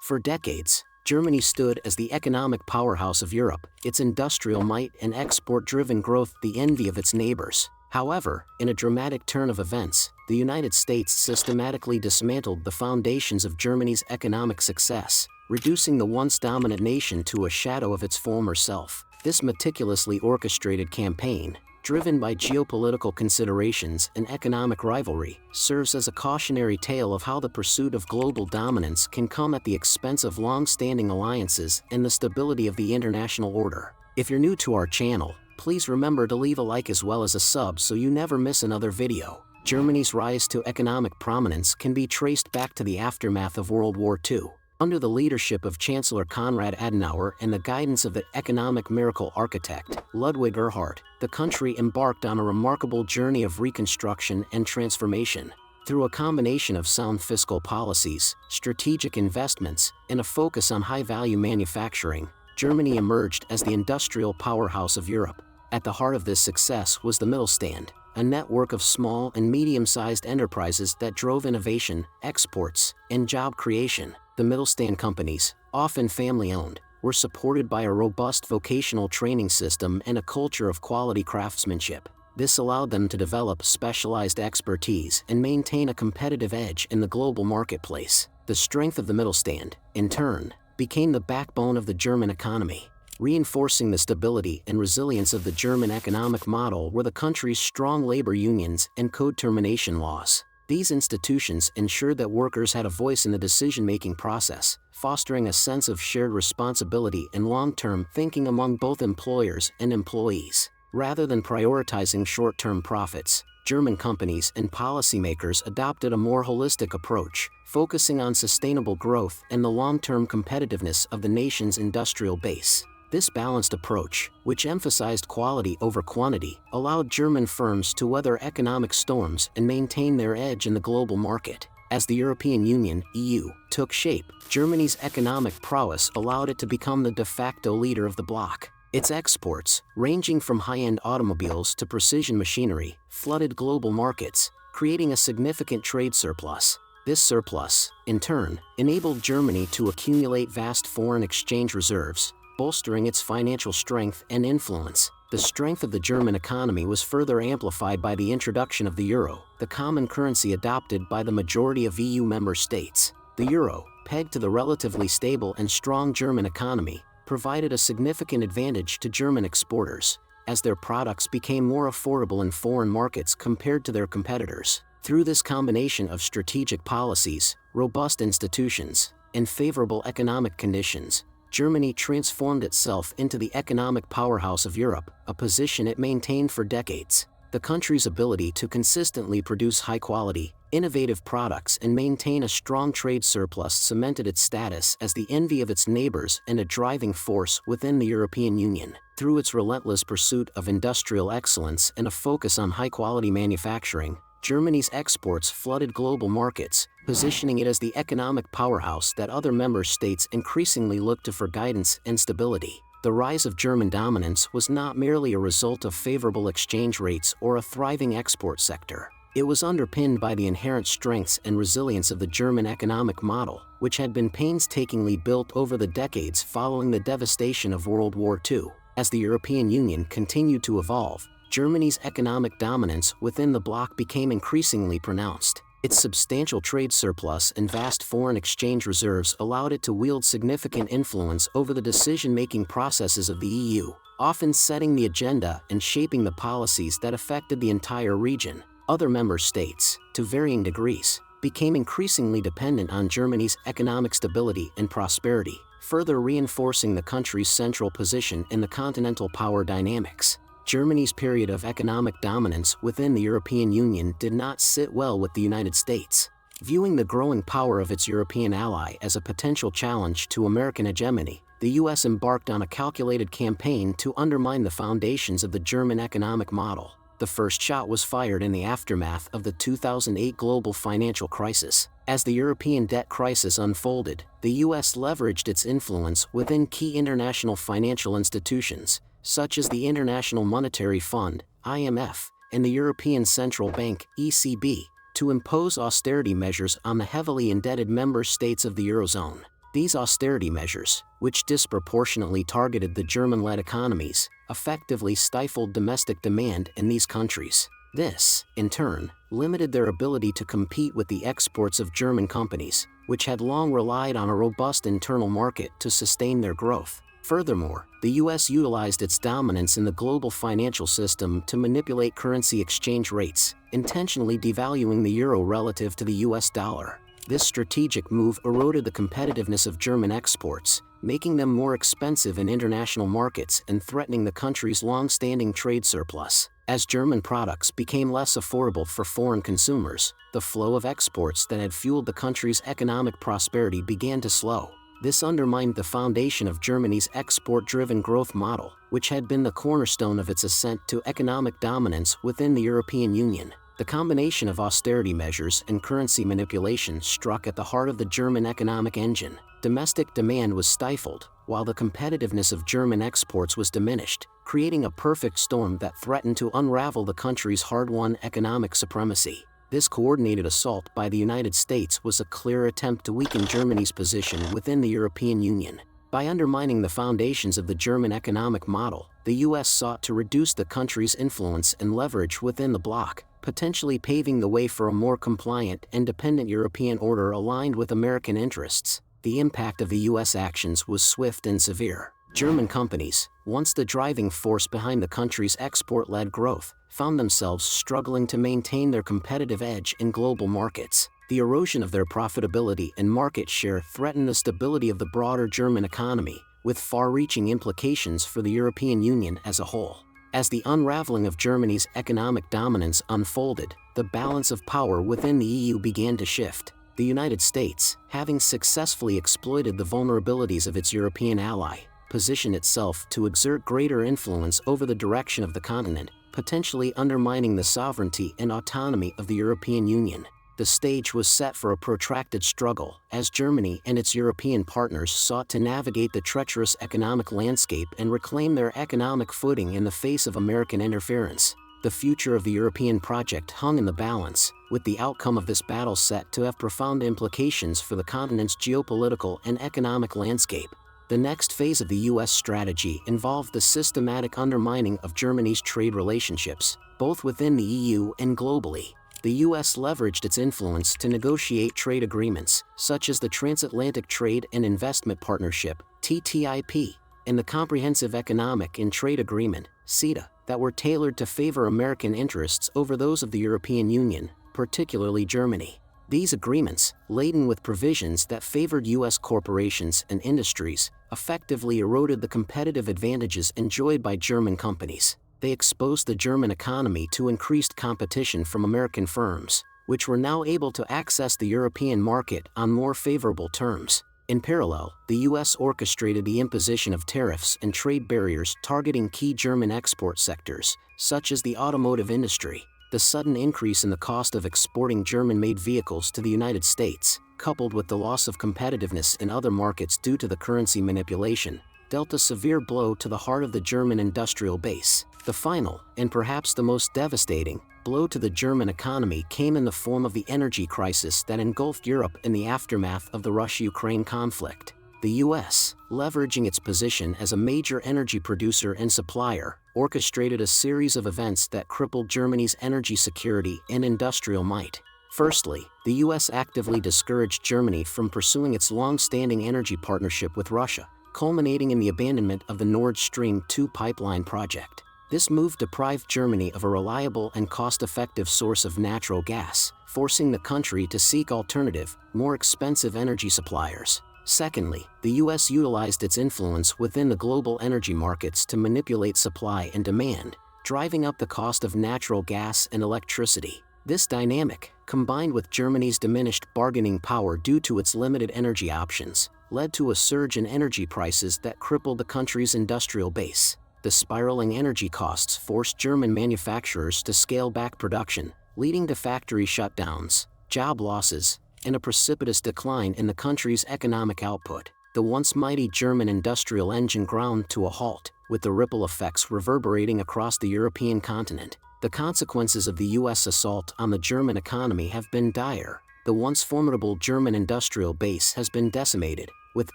For decades, Germany stood as the economic powerhouse of Europe, its industrial might and export-driven growth the envy of its neighbors. However, in a dramatic turn of events, the United States systematically dismantled the foundations of Germany's economic success, reducing the once dominant nation to a shadow of its former self. This meticulously orchestrated campaign, driven by geopolitical considerations and economic rivalry, serves as a cautionary tale of how the pursuit of global dominance can come at the expense of long-standing alliances and the stability of the international order. If you're new to our channel, please remember to leave a like as well as a sub so you never miss another video. Germany's rise to economic prominence can be traced back to the aftermath of World War II. Under the leadership of Chancellor Konrad Adenauer and the guidance of the economic miracle architect, Ludwig Erhard, the country embarked on a remarkable journey of reconstruction and transformation. Through a combination of sound fiscal policies, strategic investments, and a focus on high-value manufacturing, Germany emerged as the industrial powerhouse of Europe. At the heart of this success was the Mittelstand, a network of small and medium-sized enterprises that drove innovation, exports, and job creation. The Mittelstand companies, often family-owned, were supported by a robust vocational training system and a culture of quality craftsmanship. This allowed them to develop specialized expertise and maintain a competitive edge in the global marketplace. The strength of the Mittelstand, in turn, became the backbone of the German economy. Reinforcing the stability and resilience of the German economic model were the country's strong labor unions and code termination laws. These institutions ensured that workers had a voice in the decision-making process, fostering a sense of shared responsibility and long-term thinking among both employers and employees. Rather than prioritizing short-term profits, German companies and policymakers adopted a more holistic approach, focusing on sustainable growth and the long-term competitiveness of the nation's industrial base. This balanced approach, which emphasized quality over quantity, allowed German firms to weather economic storms and maintain their edge in the global market. As the European Union (EU) took shape, Germany's economic prowess allowed it to become the de facto leader of the bloc. Its exports, ranging from high-end automobiles to precision machinery, flooded global markets, creating a significant trade surplus. This surplus, in turn, enabled Germany to accumulate vast foreign exchange reserves, bolstering its financial strength and influence. The strength of the German economy was further amplified by the introduction of the euro, the common currency adopted by the majority of EU member states. The euro, pegged to the relatively stable and strong German economy, provided a significant advantage to German exporters, as their products became more affordable in foreign markets compared to their competitors. Through this combination of strategic policies, robust institutions, and favorable economic conditions, Germany transformed itself into the economic powerhouse of Europe, a position it maintained for decades. The country's ability to consistently produce high-quality, innovative products and maintain a strong trade surplus cemented its status as the envy of its neighbors and a driving force within the European Union. Through its relentless pursuit of industrial excellence and a focus on high-quality manufacturing, Germany's exports flooded global markets, positioning it as the economic powerhouse that other member states increasingly looked to for guidance and stability. The rise of German dominance was not merely a result of favorable exchange rates or a thriving export sector. It was underpinned by the inherent strengths and resilience of the German economic model, which had been painstakingly built over the decades following the devastation of World War II. As the European Union continued to evolve, Germany's economic dominance within the bloc became increasingly pronounced. Its substantial trade surplus and vast foreign exchange reserves allowed it to wield significant influence over the decision-making processes of the EU, often setting the agenda and shaping the policies that affected the entire region. Other member states, to varying degrees, became increasingly dependent on Germany's economic stability and prosperity, further reinforcing the country's central position in the continental power dynamics. Germany's period of economic dominance within the European Union did not sit well with the United States. Viewing the growing power of its European ally as a potential challenge to American hegemony, the US embarked on a calculated campaign to undermine the foundations of the German economic model. The first shot was fired in the aftermath of the 2008 global financial crisis. As the European debt crisis unfolded, the US leveraged its influence within key international financial institutions, such as the International Monetary Fund, IMF, and the European Central Bank, ECB, to impose austerity measures on the heavily indebted member states of the Eurozone. These austerity measures, which disproportionately targeted the German-led economies, effectively stifled domestic demand in these countries. This, in turn, limited their ability to compete with the exports of German companies, which had long relied on a robust internal market to sustain their growth. Furthermore, the US utilized its dominance in the global financial system to manipulate currency exchange rates, intentionally devaluing the euro relative to the US dollar. This strategic move eroded the competitiveness of German exports, making them more expensive in international markets and threatening the country's long-standing trade surplus. As German products became less affordable for foreign consumers, the flow of exports that had fueled the country's economic prosperity began to slow. This undermined the foundation of Germany's export-driven growth model, which had been the cornerstone of its ascent to economic dominance within the European Union. The combination of austerity measures and currency manipulation struck at the heart of the German economic engine. Domestic demand was stifled, while the competitiveness of German exports was diminished, creating a perfect storm that threatened to unravel the country's hard-won economic supremacy. This coordinated assault by the United States was a clear attempt to weaken Germany's position within the European Union. By undermining the foundations of the German economic model, the US sought to reduce the country's influence and leverage within the bloc, potentially paving the way for a more compliant and dependent European order aligned with American interests. The impact of the US actions was swift and severe. German companies, once the driving force behind the country's export-led growth, found themselves struggling to maintain their competitive edge in global markets. The erosion of their profitability and market share threatened the stability of the broader German economy, with far-reaching implications for the European Union as a whole. As the unraveling of Germany's economic dominance unfolded, the balance of power within the EU began to shift. The United States, having successfully exploited the vulnerabilities of its European ally, positioned itself to exert greater influence over the direction of the continent, potentially undermining the sovereignty and autonomy of the European Union. The stage was set for a protracted struggle, as Germany and its European partners sought to navigate the treacherous economic landscape and reclaim their economic footing in the face of American interference. The future of the European project hung in the balance, with the outcome of this battle set to have profound implications for the continent's geopolitical and economic landscape. The next phase of the US strategy involved the systematic undermining of Germany's trade relationships, both within the EU and globally. The US leveraged its influence to negotiate trade agreements, such as the Transatlantic Trade and Investment Partnership, TTIP, and the Comprehensive Economic and Trade Agreement, CETA, that were tailored to favor American interests over those of the European Union, particularly Germany. These agreements, laden with provisions that favored US corporations and industries, effectively eroded the competitive advantages enjoyed by German companies. They exposed the German economy to increased competition from American firms, which were now able to access the European market on more favorable terms. In parallel, the US orchestrated the imposition of tariffs and trade barriers targeting key German export sectors, such as the automotive industry. The sudden increase in the cost of exporting German-made vehicles to the United States, coupled with the loss of competitiveness in other markets due to the currency manipulation, dealt a severe blow to the heart of the German industrial base. The final, and perhaps the most devastating, blow to the German economy came in the form of the energy crisis that engulfed Europe in the aftermath of the Russia-Ukraine conflict. The US, leveraging its position as a major energy producer and supplier, orchestrated a series of events that crippled Germany's energy security and industrial might. Firstly, the US actively discouraged Germany from pursuing its long-standing energy partnership with Russia, culminating in the abandonment of the Nord Stream 2 pipeline project. This move deprived Germany of a reliable and cost-effective source of natural gas, forcing the country to seek alternative, more expensive energy suppliers. Secondly, the US utilized its influence within the global energy markets to manipulate supply and demand, driving up the cost of natural gas and electricity. This dynamic, combined with Germany's diminished bargaining power due to its limited energy options, led to a surge in energy prices that crippled the country's industrial base. The spiraling energy costs forced German manufacturers to scale back production, leading to factory shutdowns, job losses, and a precipitous decline in the country's economic output. The once mighty German industrial engine ground to a halt, with the ripple effects reverberating across the European continent. The consequences of the US assault on the German economy have been dire. The once formidable German industrial base has been decimated, with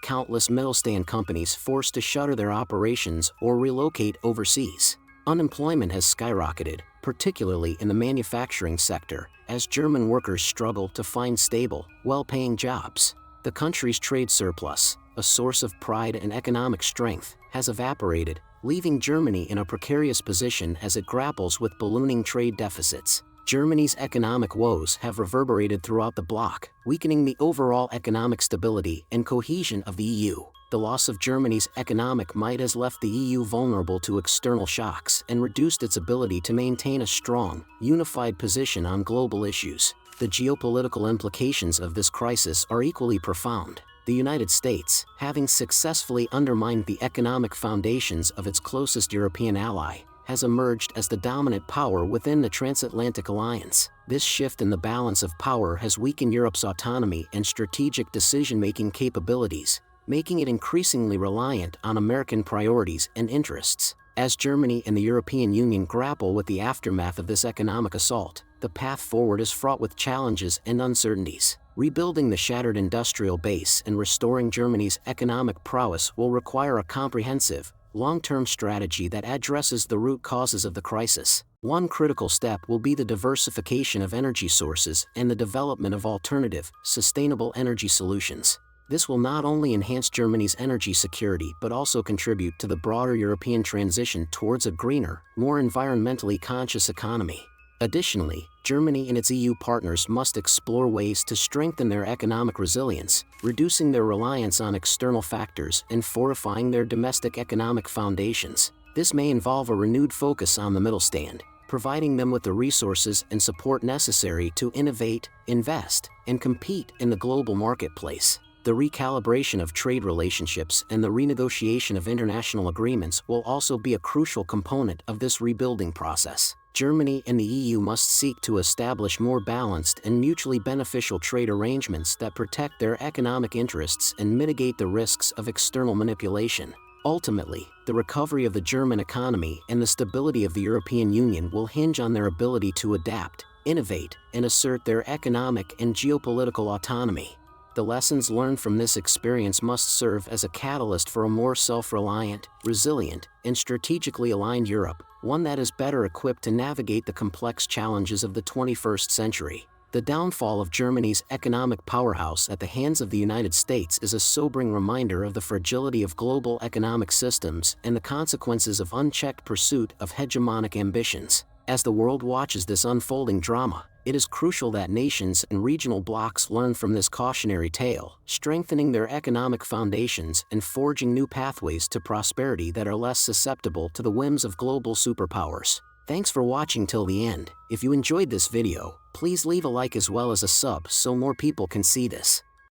countless middle-stand companies forced to shutter their operations or relocate overseas. Unemployment has skyrocketed, particularly in the manufacturing sector, as German workers struggle to find stable, well-paying jobs. The country's trade surplus, a source of pride and economic strength, has evaporated, leaving Germany in a precarious position as it grapples with ballooning trade deficits. Germany's economic woes have reverberated throughout the bloc, weakening the overall economic stability and cohesion of the EU. The loss of Germany's economic might has left the EU vulnerable to external shocks and reduced its ability to maintain a strong, unified position on global issues. The geopolitical implications of this crisis are equally profound. The United States, having successfully undermined the economic foundations of its closest European ally, has emerged as the dominant power within the transatlantic alliance. This shift in the balance of power has weakened Europe's autonomy and strategic decision-making capabilities, making it increasingly reliant on American priorities and interests. As Germany and the European Union grapple with the aftermath of this economic assault, the path forward is fraught with challenges and uncertainties. Rebuilding the shattered industrial base and restoring Germany's economic prowess will require a comprehensive, long-term strategy that addresses the root causes of the crisis. One critical step will be the diversification of energy sources and the development of alternative, sustainable energy solutions. This will not only enhance Germany's energy security but also contribute to the broader European transition towards a greener, more environmentally conscious economy. Additionally, Germany and its EU partners must explore ways to strengthen their economic resilience, reducing their reliance on external factors and fortifying their domestic economic foundations. This may involve a renewed focus on the middle stand, providing them with the resources and support necessary to innovate, invest, and compete in the global marketplace. The recalibration of trade relationships and the renegotiation of international agreements will also be a crucial component of this rebuilding process. Germany and the EU must seek to establish more balanced and mutually beneficial trade arrangements that protect their economic interests and mitigate the risks of external manipulation. Ultimately, the recovery of the German economy and the stability of the European Union will hinge on their ability to adapt, innovate, and assert their economic and geopolitical autonomy. The lessons learned from this experience must serve as a catalyst for a more self-reliant, resilient, and strategically aligned Europe, one that is better equipped to navigate the complex challenges of the 21st century. The downfall of Germany's economic powerhouse at the hands of the United States is a sobering reminder of the fragility of global economic systems and the consequences of unchecked pursuit of hegemonic ambitions. As the world watches this unfolding drama, it is crucial that nations and regional blocs learn from this cautionary tale, strengthening their economic foundations and forging new pathways to prosperity that are less susceptible to the whims of global superpowers. Thanks for watching till the end. If you enjoyed this video, please leave a like as well as a sub so more people can see this.